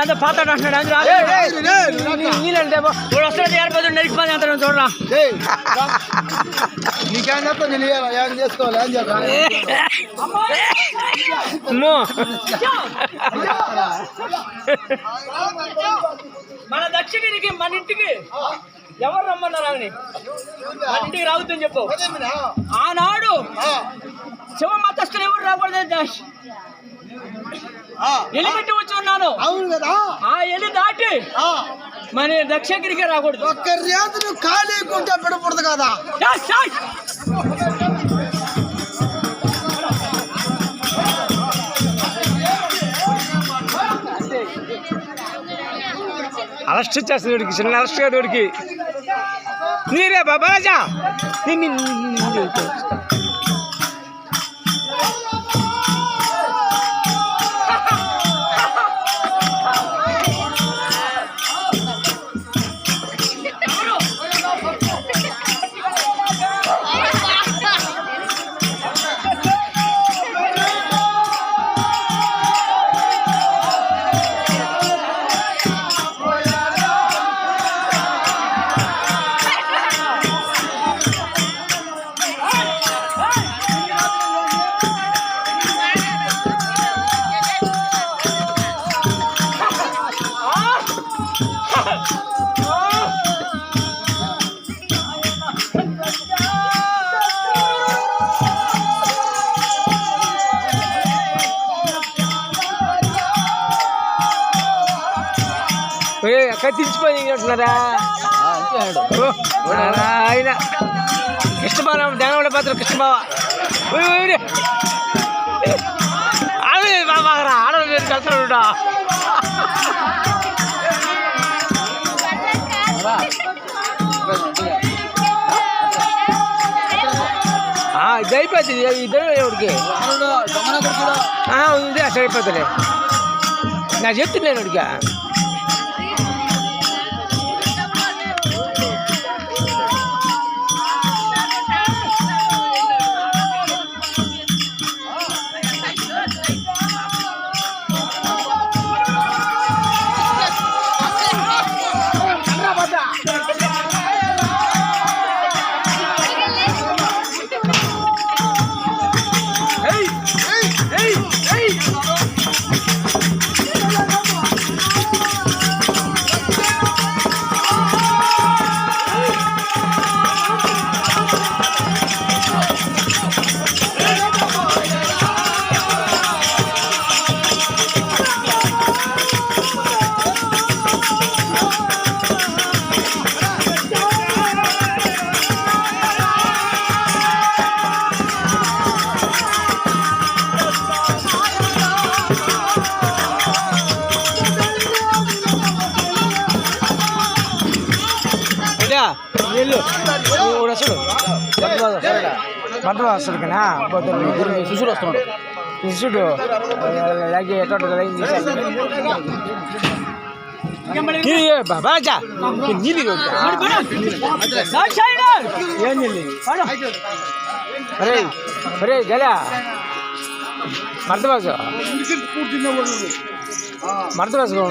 అంతా పాత నీళ్ళంటే వస్తుంది ఏర్పడి నడిచిపోయి అంత చూడరా నీకేం చెప్తా నేను ఏం చేసుకోవాలి ఏం చెప్పాలి మన దక్షిణగిరికి మన ఇంటికి ఎవరు రమ్మన్నారు ఆమెని మన ఇంటికి రావద్దని చెప్పు. ఆనాడు శివ మతస్థులు ఎవరు రాకూడదు ఎలి పెట్టి వచ్చి ఉన్నాను. అవును కదా, ఆ ఎలి దాటి మన దక్షిణగిరికి రాకూడదు. ఒక్క రేతును ఖాళీకుంటే పెడకూడదు కదా. అరెస్ట్ చేస్తుంది వీడికి, చిన్న అరెస్ట్ కాదు వీడికి. నీరే బాబాజా అక్కడ తీసిపోయినట్టున్నారా ఆయన కృష్ణబాబు దేనవాడ పాత్ర కృష్ణబాబు ఆడలే బాబారా ఆడలు మీరు కలుస్తాడు. ఇది అయిపోతుంది ఇద్దరు ఎవరికి ఉంది అసలు అయిపోతుంది. నాకు చెప్తున్నాను వాడికి. వస్తాడు కదా శిశుడు వస్తున్నాడు. శిశుడు బాబాజా అరే అరే గలా మర్దబాజు మర్దబాజు